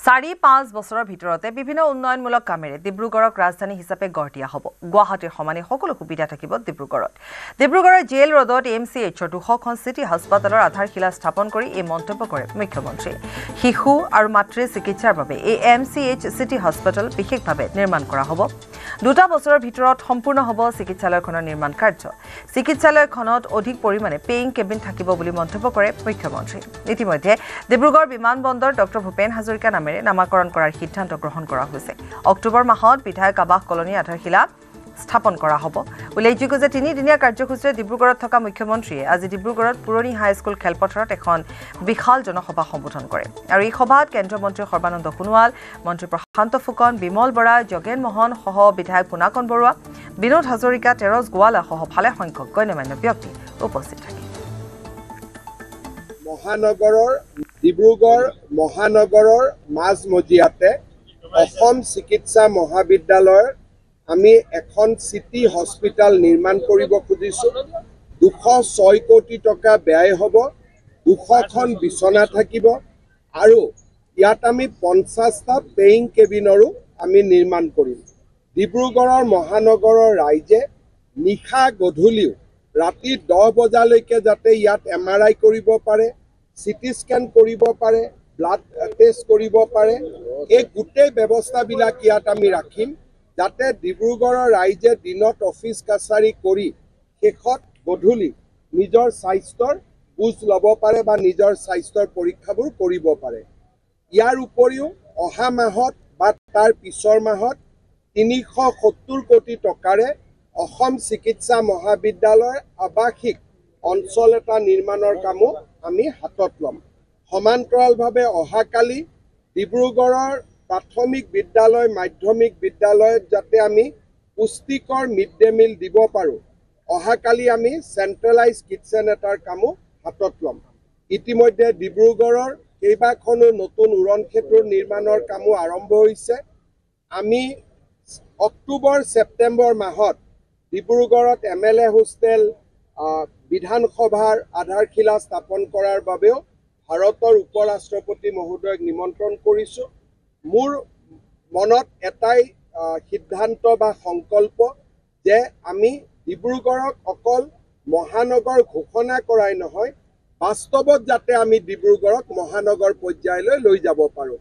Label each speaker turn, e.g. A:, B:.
A: 4-5 বছৰৰ ভিতৰতে বিভিন্ন উন্নয়নমূলক কামেৰে ডিব্ৰুগড়ক ৰাজধানী হিচাপে গঢ় দিয়া হ'ব। গুৱাহাটীৰ সমানে সকলো সুবিধা থাকিব ডিব্ৰুগড়ত। ডিব্ৰুগড়ৰ জেল ৰোডত MCHৰ 200খন চিটি হাস্পাতালৰ আধাৰশিলা স্থাপন কৰি এই মন্তব্য কৰে মুখ্যমন্ত্ৰী। শিশু আৰু মাতৃ চিকিৎসাৰ বাবে এই MCH চিটি হাস্পাতাল বিশেষভাৱে নিৰ্মাণ কৰা হ'ব। 2 বছৰৰ ভিতৰত সম্পূৰ্ণ হ'ব চিকিৎসালয়খনৰ নিৰ্মাণ কাৰ্য। চিকিৎসালয়খনত অধিক পৰিমাণে পেইং কেবিন থাকিব বুলি মন্তব্য কৰে মুখ্যমন্ত্ৰী। ইতিমধ্যে ডিব্ৰুগড় বিমানবন্দৰ ডক্টৰ ভূপেন হাজৰিকা নামেৰে নামাকৰণ কৰাৰ সিদ্ধান্ত গ্ৰহণ কৰা হৈছে। অক্টোবৰ মাহত বিধায়ক আৱাস কলনী আধাৰশিলা স্থাপন কৰা হ'ব। উল্লেখযোগ্য যে 3 দিনীয়া কাৰ্যসূচীৰে ডিব্ৰুগড়ত থকা মুখ্যমন্ত্ৰীয়ে আজি ডিব্ৰুগড়ত পুৰণি হাইস্কুল খেলপথাৰত এখন বিশাল জনসভা সম্বোধন কৰে। আৰু এই সভাত কেন্দ্ৰীয় মন্ত্ৰী সৰ্বানন্দ সোণোৱাল, মন্ত্ৰী প্ৰশান্ত ফুকন, বিমল বৰা, যোগেন মোহন সহ বিধায়ক পুনাকন বৰুৱা, বিনোদ হাজৰিকা, তেৰজ গোৱালা সহ ভালে সংখ্যক গণ্যমান্য ব্যক্তি উপস্থিত থাকে।
B: ডিব্ৰুগড় মহানগৰৰ মাজমজিয়াতে অসম চিকিৎসা মহাবিদ্যালয়ৰ আমি এখন চিটি হস্পিটাল নিৰ্মাণ কৰিব খুজিছোঁ। 206 কোটি টকা ব্যয় হ'ব, 200খন বিছনা থাকিব আৰু ইয়াত আমি 50টা পেইং কেবিনৰো আমি নিৰ্মাণ কৰিম। ডিব্ৰুগড়ৰ মহানগৰৰ ৰাইজে নিশা গধূলিও ৰাতি 10 বজালৈকে যাতে ইয়াত MRI কৰিব পাৰে, CT স্কেন কৰিব পাৰে, ব্লাড টেষ্ট কৰিব পাৰে, এই গোটেই ব্যৱস্থাবিলাক ইয়াত আমি ৰাখিম যাতে ডিব্ৰুগড়ৰ ৰাইজে দিনত অফিচ কাছাৰী কৰি শেষত গধূলি নিজৰ স্বাস্থ্যৰ বুজ ল'ব পাৰে বা নিজৰ স্বাস্থ্যৰ পৰীক্ষাবোৰ কৰিব পাৰে। ইয়াৰ উপৰিও অহা মাহত বা তাৰ পিছৰ মাহত 370 কোটি টকাৰে অসম চিকিৎসা মহাবিদ্যালয়ৰ আৱাসিক অঞ্চল এটা নিৰ্মাণৰ কামো আমি হাতত ল'ম। সমান্তৰালভাৱে অহাকালি ডিব্ৰুগড়ৰ প্ৰাথমিক বিদ্যালয়, মাধ্যমিক বিদ্যালয়ত যাতে আমি পুষ্টিকৰ মিড ডে মিল দিব পাৰোঁ, অহাকালি আমি চেণ্ট্ৰেলাইজ কিটচেন এটাৰ কামো হাতত ল'ম। ইতিমধ্যে ডিব্ৰুগড়ৰ কেইবাখনো নতুন উৰণ ক্ষেত্ৰৰ নিৰ্মাণৰ কামো আৰম্ভ হৈছে। আমি অক্টোবৰ-ছেপ্টেম্বৰ মাহত ডিব্ৰুগড়ত MLA হোষ্টেল, বিধানসভাৰ আধাৰশিলা স্থাপন কৰাৰ বাবেও ভাৰতৰ উপ ৰাষ্ট্ৰপতি মহোদয়ক নিমন্ত্ৰণ কৰিছোঁ। মোৰ মনত এটাই সিদ্ধান্ত বা সংকল্প যে আমি ডিব্ৰুগড়ক অকল মহানগৰ ঘোষণা কৰাই নহয়, বাস্তৱত যাতে আমি ডিব্ৰুগড়ক মহানগৰ পৰ্যায়লৈ লৈ যাব পাৰোঁ।